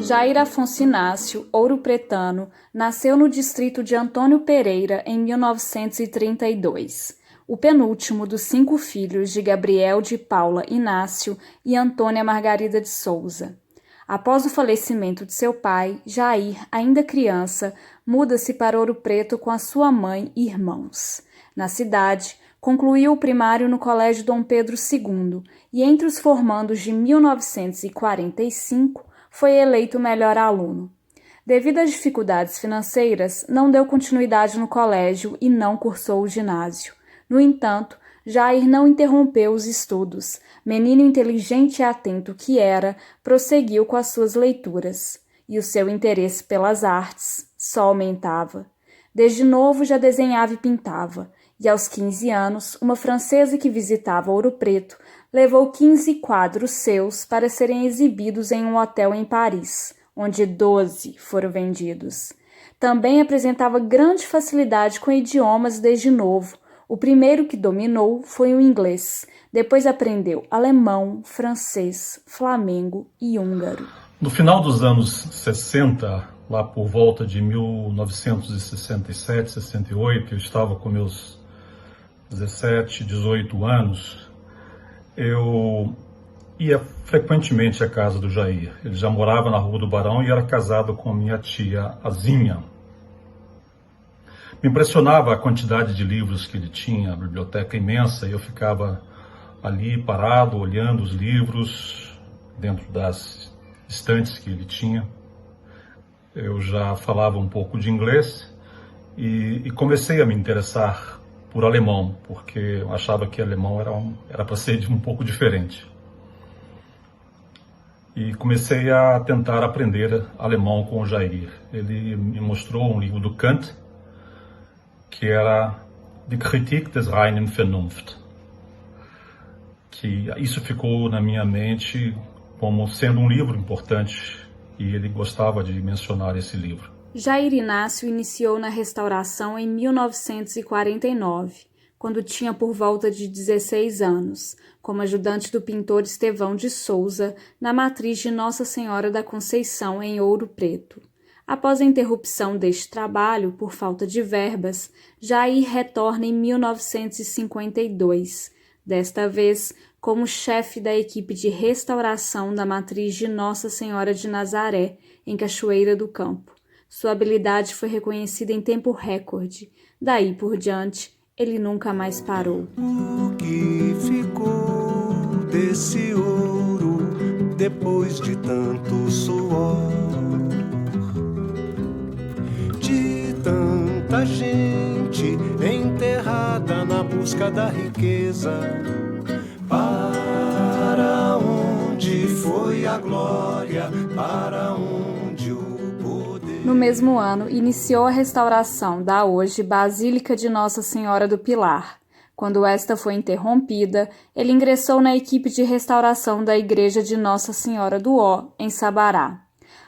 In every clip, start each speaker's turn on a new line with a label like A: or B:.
A: Jair Afonso Inácio, ouro-pretano, nasceu no distrito de Antônio Pereira em 1932, o penúltimo dos 5 filhos de Gabriel de Paula Inácio e Antônia Margarida de Souza. Após o falecimento de seu pai, Jair, ainda criança, muda-se para Ouro Preto com a sua mãe e irmãos. Na cidade, concluiu o primário no Colégio Dom Pedro II e, entre os formandos de 1945, foi eleito o melhor aluno. Devido às dificuldades financeiras, não deu continuidade no colégio e não cursou o ginásio. No entanto, Jair não interrompeu os estudos. Menino inteligente e atento que era, prosseguiu com as suas leituras. E o seu interesse pelas artes só aumentava. Desde novo já desenhava e pintava. E aos 15 anos, uma francesa que visitava Ouro Preto levou 15 quadros seus para serem exibidos em um hotel em Paris, onde 12 foram vendidos. Também apresentava grande facilidade com idiomas desde novo. O primeiro que dominou foi o inglês. Depois aprendeu alemão, francês, flamengo e húngaro.
B: No final dos anos 60, lá por volta de 1967, 68, eu estava com meus 17, 18 anos, eu ia frequentemente à casa do Jair. Ele já morava na Rua do Barão e era casado com a minha tia Azinha. Me impressionava a quantidade de livros que ele tinha, a biblioteca imensa, e eu ficava ali parado, olhando os livros dentro das estantes que ele tinha. Eu já falava um pouco de inglês e comecei a me interessar por alemão, porque eu achava que alemão era para ser um pouco diferente. E comecei a tentar aprender alemão com o Jair. Ele me mostrou um livro do Kant, que era Die Kritik des reinen Vernunft. Que isso ficou na minha mente como sendo um livro importante e ele gostava de mencionar esse livro.
A: Jair Inácio iniciou na restauração em 1949, quando tinha por volta de 16 anos, como ajudante do pintor Estevão de Souza, na matriz de Nossa Senhora da Conceição, em Ouro Preto. Após a interrupção deste trabalho, por falta de verbas, Jair retorna em 1952, desta vez como chefe da equipe de restauração da matriz de Nossa Senhora de Nazaré, em Cachoeira do Campo. Sua habilidade foi reconhecida em tempo recorde. Daí por diante, ele nunca mais parou.
C: O que ficou desse ouro depois de tanto suor? De tanta gente enterrada na busca da riqueza. Para onde foi a glória? Para onde o poder?
A: No mesmo ano, iniciou a restauração da hoje Basílica de Nossa Senhora do Pilar. Quando esta foi interrompida, ele ingressou na equipe de restauração da Igreja de Nossa Senhora do Ó, em Sabará.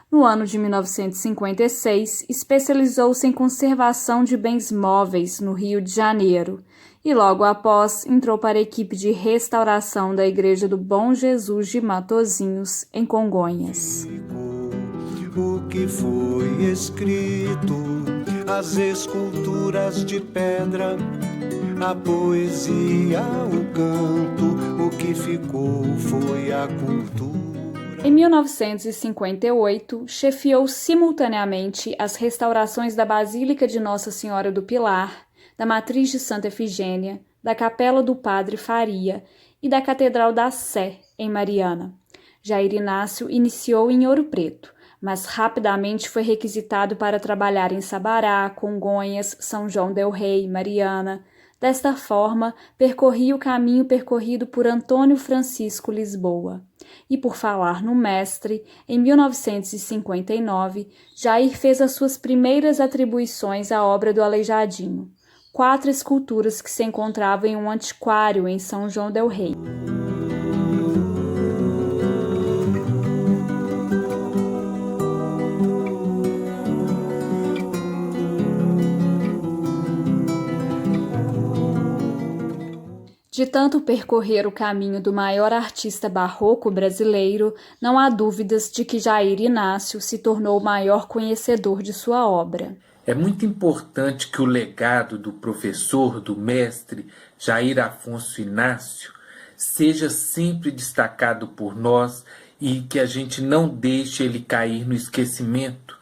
A: No ano de 1956, especializou-se em conservação de bens móveis no Rio de Janeiro e logo após entrou para a equipe de restauração da Igreja do Bom Jesus de Matozinhos, em Congonhas.
C: O que foi escrito, as esculturas de pedra, a poesia, o canto, o que ficou foi a cultura.
A: Em 1958, chefiou simultaneamente as restaurações da Basílica de Nossa Senhora do Pilar, da Matriz de Santa Efigênia, da Capela do Padre Faria e da Catedral da Sé, em Mariana. Jair Inácio iniciou em Ouro Preto, mas rapidamente foi requisitado para trabalhar em Sabará, Congonhas, São João del Rei, Mariana. Desta forma, percorria o caminho percorrido por Antônio Francisco Lisboa. E por falar no mestre, em 1959, Jair fez as suas primeiras atribuições à obra do Aleijadinho, 4 esculturas que se encontravam em um antiquário em São João del Rei. De De tanto percorrer o caminho do maior artista barroco brasileiro, não há dúvidas de que Jair Inácio se tornou o maior conhecedor de sua obra.
D: É muito importante que o legado do professor, do mestre Jair Afonso Inácio seja sempre destacado por nós e que a gente não deixe ele cair no esquecimento.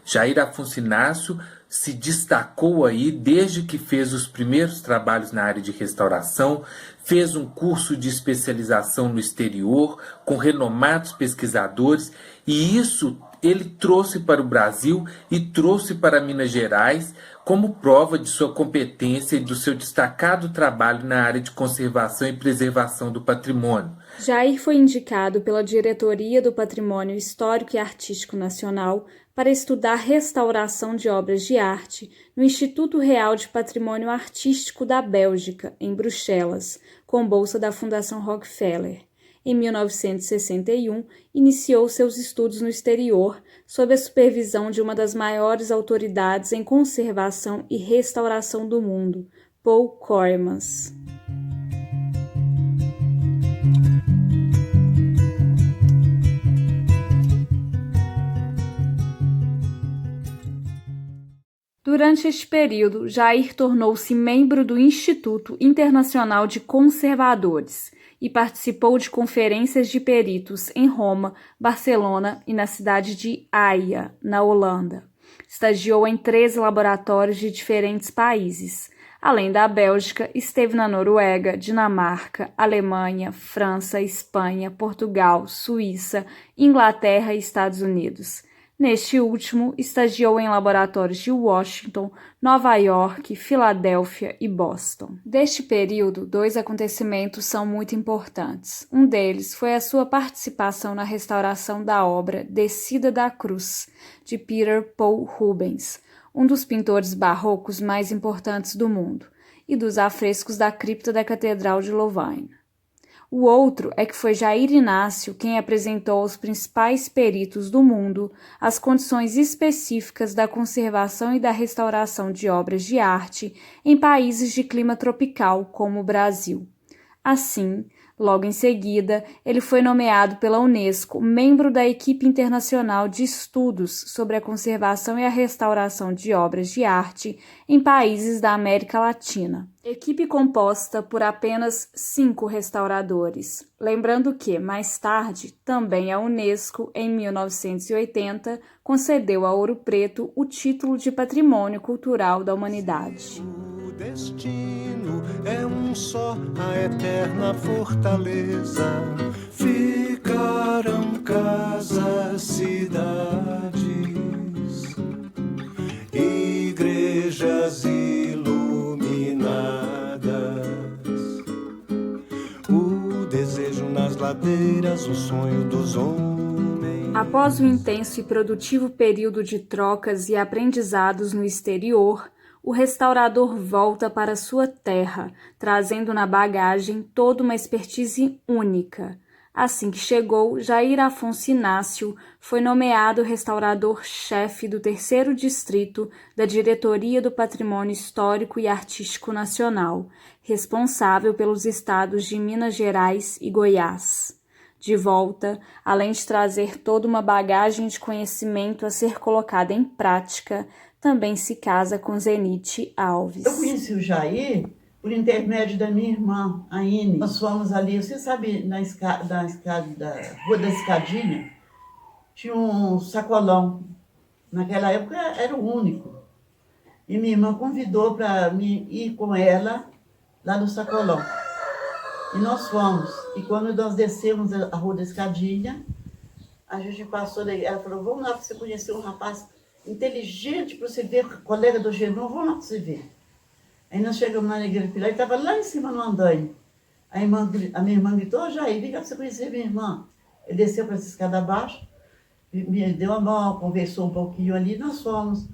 D: Jair Afonso Inácio se destacou aí desde que fez os primeiros trabalhos na área de restauração, fez um curso de especialização no exterior com renomados pesquisadores, e isso ele trouxe para o Brasil e trouxe para Minas Gerais como prova de sua competência e do seu destacado trabalho na área de conservação e preservação do patrimônio.
A: Jair foi indicado pela Diretoria do Patrimônio Histórico e Artístico Nacional para estudar restauração de obras de arte no Instituto Real de Patrimônio Artístico da Bélgica, em Bruxelas, com bolsa da Fundação Rockefeller. Em 1961, iniciou seus estudos no exterior, sob a supervisão de uma das maiores autoridades em conservação e restauração do mundo, Paul Coremans. Durante este período, Jair tornou-se membro do Instituto Internacional de Conservadores e participou de conferências de peritos em Roma, Barcelona e na cidade de Haia, na Holanda. Estagiou em 13 laboratórios de diferentes países. Além da Bélgica, esteve na Noruega, Dinamarca, Alemanha, França, Espanha, Portugal, Suíça, Inglaterra e Estados Unidos. Neste último, estagiou em laboratórios de Washington, Nova York, Filadélfia e Boston. Deste período, 2 acontecimentos são muito importantes. Um deles foi a sua participação na restauração da obra Descida da Cruz, de Peter Paul Rubens, um dos pintores barrocos mais importantes do mundo, e dos afrescos da cripta da Catedral de Louvain. O outro é que foi Jair Inácio quem apresentou aos principais peritos do mundo as condições específicas da conservação e da restauração de obras de arte em países de clima tropical, como o Brasil. Assim, logo em seguida, ele foi nomeado pela Unesco membro da equipe internacional de estudos sobre a conservação e a restauração de obras de arte em países da América Latina. Equipe composta por apenas 5 restauradores. Lembrando que, mais tarde, também a Unesco, em 1980, concedeu a Ouro Preto o título de Patrimônio Cultural da Humanidade.
C: O destino é um só, a eterna fortaleza. Ficaram casas, cidades, igrejas iluminadas. O desejo nas ladeiras, o sonho dos homens.
A: Após o intenso e produtivo período de trocas e aprendizados no exterior, o restaurador volta para sua terra, trazendo na bagagem toda uma expertise única. Assim que chegou, Jair Afonso Inácio foi nomeado restaurador-chefe do 3º Distrito da Diretoria do Patrimônio Histórico e Artístico Nacional, responsável pelos estados de Minas Gerais e Goiás. De volta, além de trazer toda uma bagagem de conhecimento a ser colocada em prática, também se casa com Zenite Alves.
E: Eu conheci o Jair por intermédio da minha irmã, a Ine. Nós fomos ali, você sabe, da Rua da Escadinha, tinha um sacolão. Naquela época era o único. E minha irmã convidou para mim ir com ela lá no sacolão. E nós fomos. E quando nós descemos a Rua da Escadinha, a gente passou daí. Ela falou, vamos lá para você conhecer um rapaz inteligente, para você ver, colega do Genon, vamos lá para você ver. Aí nós chegamos na Igreja Pilar, ele estava lá em cima no andaime. A minha irmã gritou, Jair, vem cá para você conhecer minha irmã. Ele desceu para essa escada abaixo, me deu a mão, conversou um pouquinho ali, nós fomos.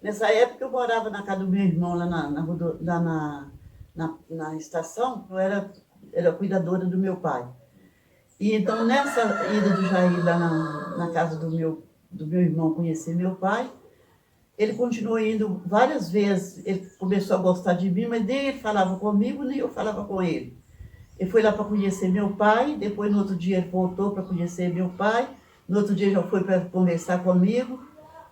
E: Nessa época eu morava na casa do meu irmão, lá na estação, eu era cuidadora do meu pai. E então nessa ida do Jair lá na casa do meu irmão conhecer meu pai, ele continuou indo várias vezes. Ele começou a gostar de mim, mas nem ele falava comigo, nem eu falava com ele. Ele foi lá para conhecer meu pai, depois no outro dia ele voltou para conhecer meu pai, no outro dia já foi para conversar comigo,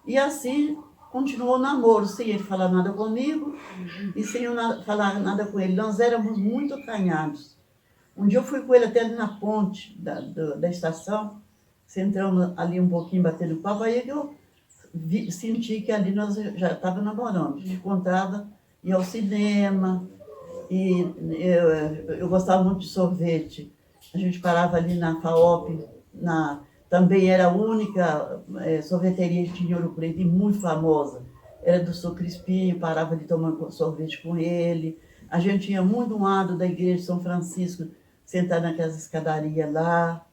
E: e assim continuou o namoro, sem ele falar nada comigo e sem eu falar nada com ele. Nós éramos muito acanhados. Um dia eu fui com ele até ali na ponte da estação, sentamos ali um pouquinho batendo papo, aí eu senti que ali nós já estávamos namorando. A gente encontrava, ia ao cinema, e eu gostava muito de sorvete. A gente parava ali na FAOP, também era a única sorveteria que tinha em Ouro Preto e muito famosa. Era do Sr. Crispim, parava ali tomando sorvete com ele. A gente tinha muito um lado da igreja de São Francisco, sentado naquelas escadarias lá.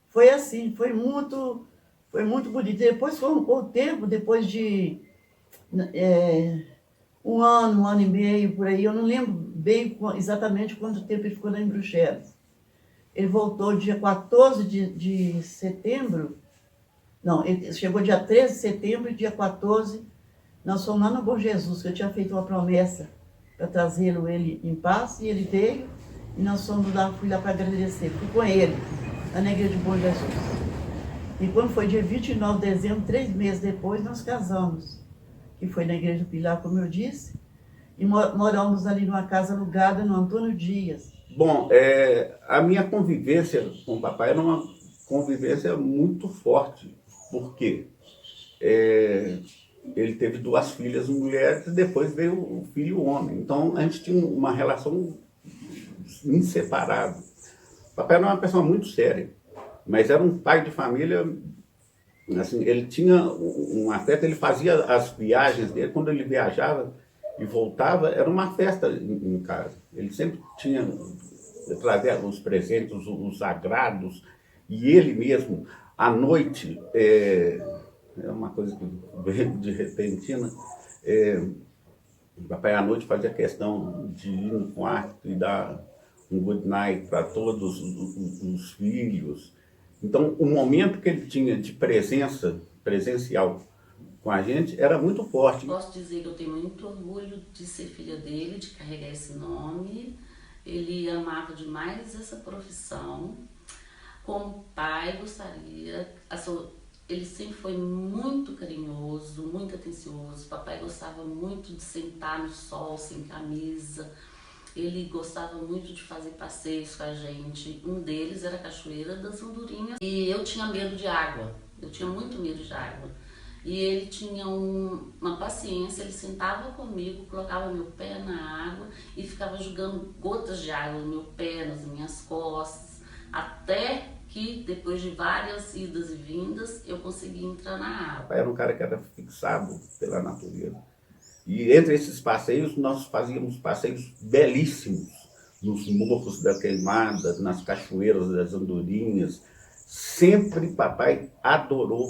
E: Foi assim, foi muito bonito. Depois, com o tempo, depois de um ano e meio, por aí, eu não lembro bem exatamente quanto tempo ele ficou lá em Bruxelas. Ele voltou dia 14 de setembro, não, ele chegou dia 13 de setembro e dia 14, nós fomos lá no Bom Jesus, que eu tinha feito uma promessa para trazê-lo ele em paz, e ele veio, e nós fomos lá, fui lá para agradecer, fui com ele, lá na igreja de Bom Jesus. E quando foi dia 29 de dezembro, 3 meses depois, nós casamos, que foi na igreja do Pilar, como eu disse, e moramos ali numa casa alugada no Antônio Dias.
F: Bom, a minha convivência com o papai era uma convivência muito forte, porque ele teve 2 filhas mulheres e depois veio o filho homem. Então a gente tinha uma relação inseparável. O papai era uma pessoa muito séria, mas era um pai de família, assim, ele tinha um afeto, ele fazia as viagens dele, quando ele viajava e voltava, era uma festa em casa. Ele sempre trazia os presentes, os agrados, e ele mesmo, à noite, é uma coisa que veio de repentina, o papai à noite fazia questão de ir no quarto e dar um good night para todos os filhos. Então, o momento que ele tinha de presencial com a gente era muito forte.
G: Posso dizer que eu tenho muito orgulho de ser filha dele, de carregar esse nome. Ele amava demais essa profissão. Como pai, gostaria... Ele sempre foi muito carinhoso, muito atencioso. Papai gostava muito de sentar no sol, sem camisa. Ele gostava muito de fazer passeios com a gente. Um deles era a Cachoeira das Andorinhas. E eu tinha medo de água. Eu tinha muito medo de água. E ele tinha uma paciência, ele sentava comigo, colocava meu pé na água e ficava jogando gotas de água no meu pé, nas minhas costas, até que depois de várias idas e vindas eu consegui entrar na água.
F: Papai era um cara que era fixado pela natureza. E entre esses passeios, nós fazíamos passeios belíssimos, nos morros da Queimada, nas cachoeiras das Andorinhas. Sempre papai adorou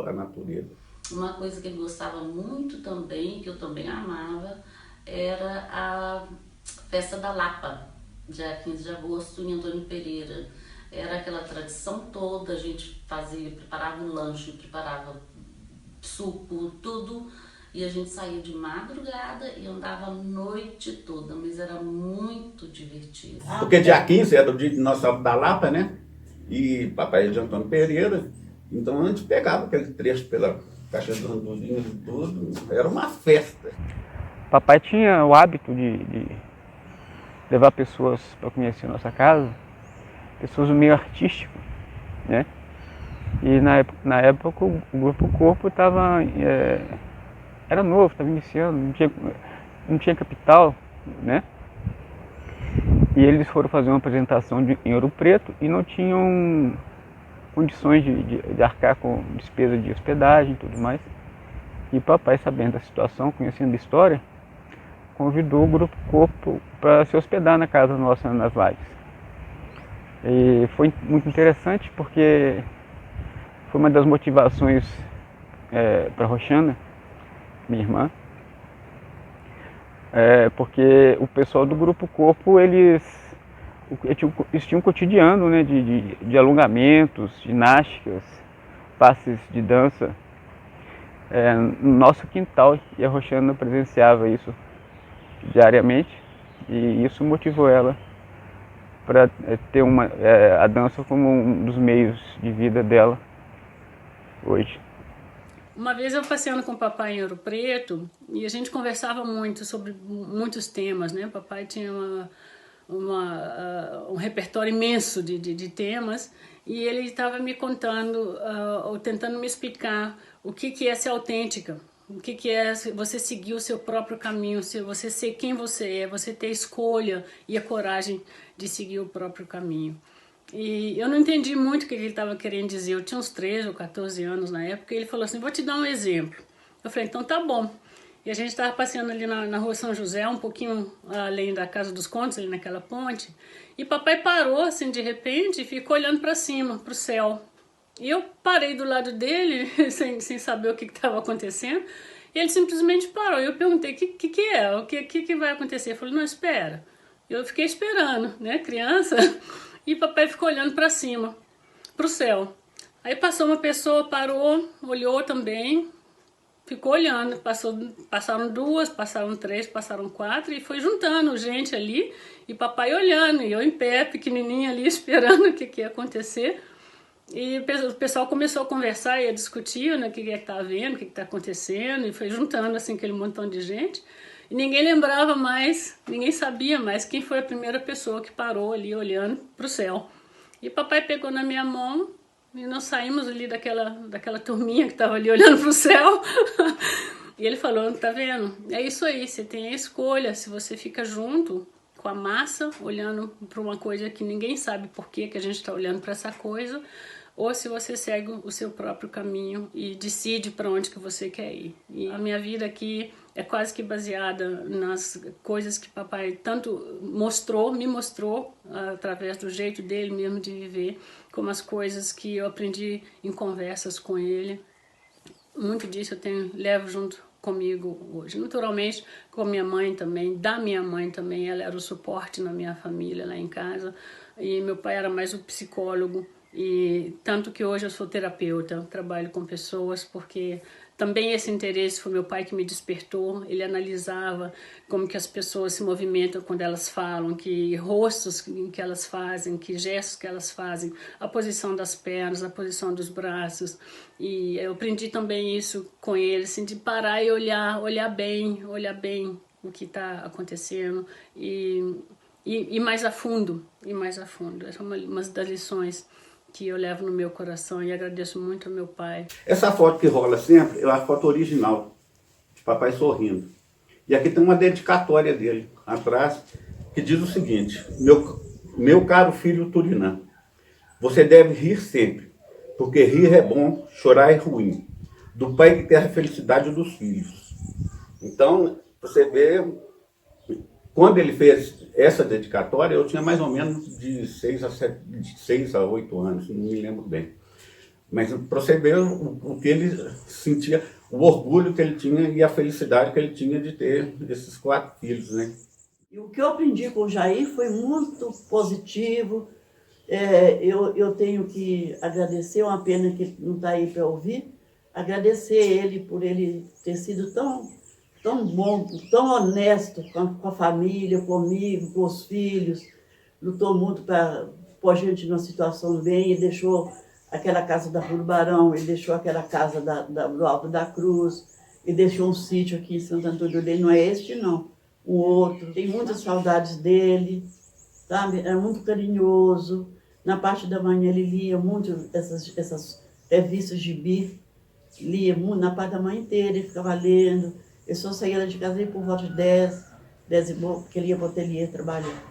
F: a natureza.
G: Uma coisa que ele gostava muito também, que eu também amava, era a Festa da Lapa, dia 15 de agosto, em Antônio Pereira. Era aquela tradição toda, a gente preparava um lanche, preparava suco, tudo, e a gente saía de madrugada e andava a noite toda, mas era muito divertido.
F: Porque dia 15 era o dia de Nossa da Lapa, né? E papai é de Antônio Pereira, então a gente pegava aquele trecho pela Caixa das Andorinhas e tudo, era uma festa.
H: Papai tinha o hábito de levar pessoas para conhecer a nossa casa, pessoas do meio artístico, né? E na época o Grupo Corpo era novo, estava iniciando, não tinha capital, né? E eles foram fazer uma apresentação em Ouro Preto e não tinham condições de arcar com despesa de hospedagem e tudo mais. E o papai, sabendo da situação, conhecendo a história, convidou o Grupo Corpo para se hospedar na casa nossa, nas Lajes. E foi muito interessante porque foi uma das motivações para a Roxana, minha irmã, porque o pessoal do Grupo Corpo, eles tinham um cotidiano, né, de alongamentos, ginásticas, passes de dança no nosso quintal, e a Roxana presenciava isso diariamente, e isso motivou ela para ter a dança como um dos meios de vida dela hoje.
I: Uma vez eu passeando com o papai em Ouro Preto e a gente conversava muito sobre muitos temas, né? O papai tinha um repertório imenso de temas e ele estava me contando, ou tentando me explicar o que é ser autêntica, o que é você seguir o seu próprio caminho, você ser quem você é, você ter a escolha e a coragem de seguir o próprio caminho. E eu não entendi muito o que ele estava querendo dizer. Eu tinha uns 13 ou 14 anos na época e ele falou assim, vou te dar um exemplo. Eu falei, então tá bom. E a gente estava passeando ali na rua São José, um pouquinho além da Casa dos Contos, ali naquela ponte. E papai parou assim de repente e ficou olhando para cima, para o céu. E eu parei do lado dele, sem saber o que estava acontecendo. E ele simplesmente parou. E eu perguntei, o que é? O que vai acontecer? Ele falou, não, espera. Eu fiquei esperando, né, criança... E papai ficou olhando para cima, para o céu. Aí passou uma pessoa, parou, olhou também, ficou olhando. Passaram 2, passaram 3, passaram 4 e foi juntando gente ali. E papai olhando, e eu em pé, pequenininha ali, esperando o que ia acontecer. E o pessoal começou a conversar e a discutir, né, o que está vendo, o que está acontecendo. E foi juntando assim aquele montão de gente. E ninguém lembrava mais, ninguém sabia mais quem foi a primeira pessoa que parou ali olhando para o céu. E papai pegou na minha mão e nós saímos ali daquela turminha que estava ali olhando para o céu. E ele falou, tá vendo? É isso aí, você tem a escolha, se você fica junto com a massa, olhando para uma coisa que ninguém sabe por que a gente está olhando para essa coisa, ou se você segue o seu próprio caminho e decide para onde que você quer ir. E a minha vida aqui é quase que baseada nas coisas que papai tanto me mostrou através do jeito dele mesmo de viver, como as coisas que eu aprendi em conversas com ele. Muito disso eu levo junto comigo hoje. Naturalmente, com minha mãe também, da minha mãe também, ela era o suporte na minha família lá em casa, e meu pai era mais o psicólogo. E tanto que hoje eu sou terapeuta, trabalho com pessoas, porque também esse interesse foi meu pai que me despertou. Ele analisava como que as pessoas se movimentam quando elas falam, que rostos que elas fazem, que gestos que elas fazem, a posição das pernas, a posição dos braços. E eu aprendi também isso com ele, assim, de parar e olhar bem o que está acontecendo e mais a fundo, Essa é uma das lições que eu levo no meu coração e agradeço muito ao meu pai.
F: Essa foto que rola sempre é a foto original, de papai sorrindo. E aqui tem uma dedicatória dele, atrás, que diz o seguinte, meu caro filho Turinã, você deve rir sempre, porque rir é bom, chorar é ruim. Do pai que quer a felicidade dos filhos. Então, você vê, quando ele fez essa dedicatória, eu tinha mais ou menos de 6 a 8 anos, não me lembro bem. Mas para você ver o que ele sentia, o orgulho que ele tinha e a felicidade que ele tinha de ter esses 4 filhos, né?
E: E o que eu aprendi com o Jair foi muito positivo. Eu tenho que agradecer, uma pena que ele não está aí para ouvir, agradecer ele por ele ter sido tão bom, tão honesto com a família, comigo, com os filhos. Lutou muito para pôr a gente numa situação bem, e deixou aquela casa da Rua do Barão, ele deixou aquela casa do Alto da Cruz, e deixou um sítio aqui em Santo Antônio dele, não é este não, o outro. Tem muitas saudades dele, sabe? É muito carinhoso. Na parte da manhã ele lia muito essas revistas gibi, lia muito, na parte da manhã inteira ele ficava lendo. Eu só saía de casa por volta de 10 e pouco, porque ele ia para o ateliê trabalhar.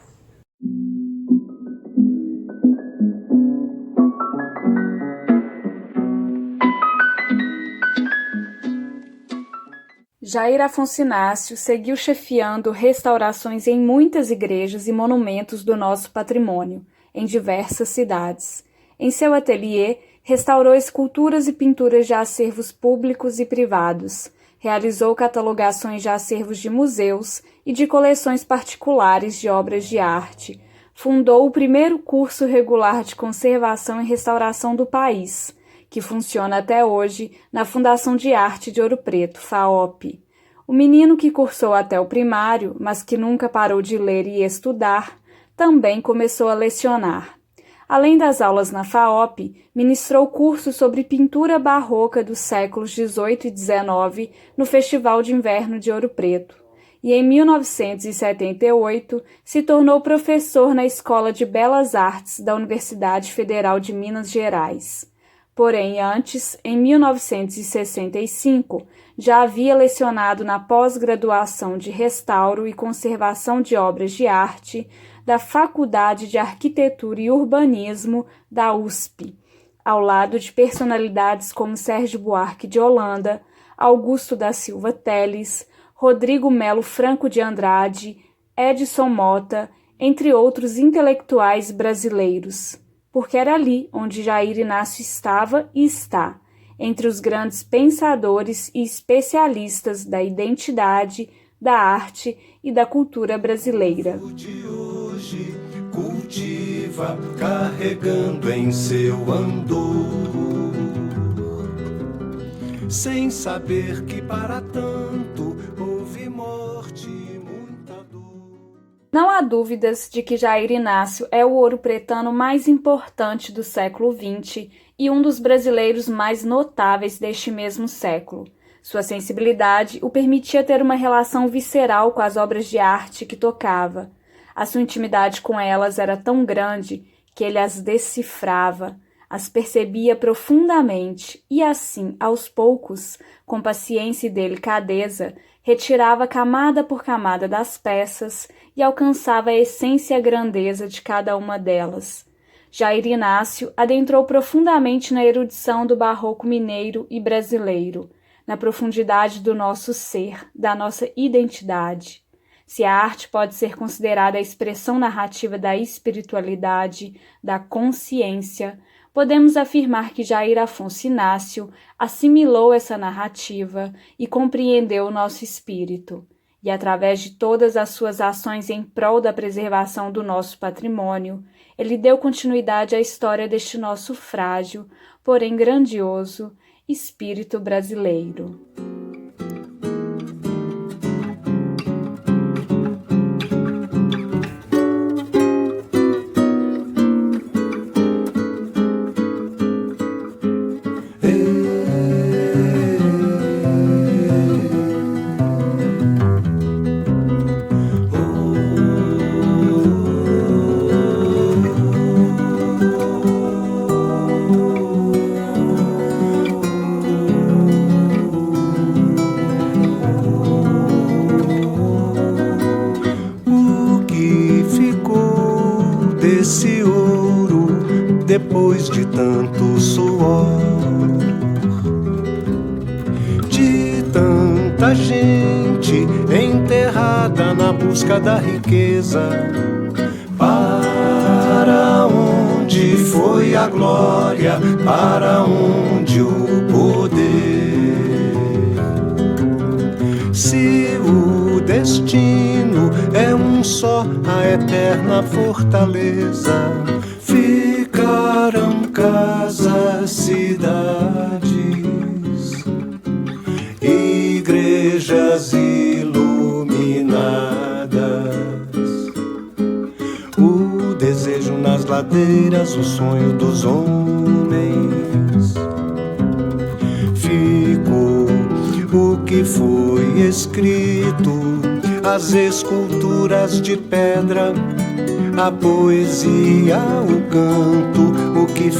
A: Jair Afonso Inácio seguiu chefiando restaurações em muitas igrejas e monumentos do nosso patrimônio, em diversas cidades. Em seu ateliê, restaurou esculturas e pinturas de acervos públicos e privados, realizou catalogações de acervos de museus e de coleções particulares de obras de arte, fundou o primeiro curso regular de conservação e restauração do país, que funciona até hoje na Fundação de Arte de Ouro Preto, FAOP. O menino que cursou até o primário, mas que nunca parou de ler e estudar, também começou a lecionar. Além das aulas na FAOP, ministrou cursos sobre pintura barroca dos séculos XVIII e XIX no Festival de Inverno de Ouro Preto. E em 1978 se tornou professor na Escola de Belas Artes da Universidade Federal de Minas Gerais. Porém, antes, em 1965, já havia lecionado na pós-graduação de Restauro e Conservação de Obras de Arte da Faculdade de Arquitetura e Urbanismo da USP, ao lado de personalidades como Sérgio Buarque de Holanda, Augusto da Silva Telles, Rodrigo Melo Franco de Andrade, Edson Mota, entre outros intelectuais brasileiros, porque era ali onde Jair Inácio estava e está, entre os grandes pensadores e especialistas da identidade, da arte e da cultura brasileira.
C: De hoje cultiva, carregando em seu andor, sem saber que para tanto houve morte e muita dor.
A: Não há dúvidas de que Jair Inácio é o ouropretano mais importante do século XX e um dos brasileiros mais notáveis deste mesmo século. Sua sensibilidade o permitia ter uma relação visceral com as obras de arte que tocava. A sua intimidade com elas era tão grande que ele as decifrava, as percebia profundamente e assim, aos poucos, com paciência e delicadeza, retirava camada por camada das peças e alcançava a essência e a grandeza de cada uma delas. Jair Inácio adentrou profundamente na erudição do barroco mineiro e brasileiro, na profundidade do nosso ser, da nossa identidade. Se a arte pode ser considerada a expressão narrativa da espiritualidade, da consciência, podemos afirmar que Jair Afonso Inácio assimilou essa narrativa e compreendeu o nosso espírito. E através de todas as suas ações em prol da preservação do nosso patrimônio, ele deu continuidade à história deste nosso frágil, porém grandioso, espírito brasileiro.
C: Esse ouro, depois de tanto suor, de tanta gente enterrada na busca da riqueza, para onde foi a glória, para onde o poder? Se o destino é um só, a eterna fortaleza, ficarão casas, cidades, igrejas iluminadas. O desejo nas ladeiras, o sonho dos homens, ficou o que foi escrito, as esculturas de pedra, a poesia, o canto, o que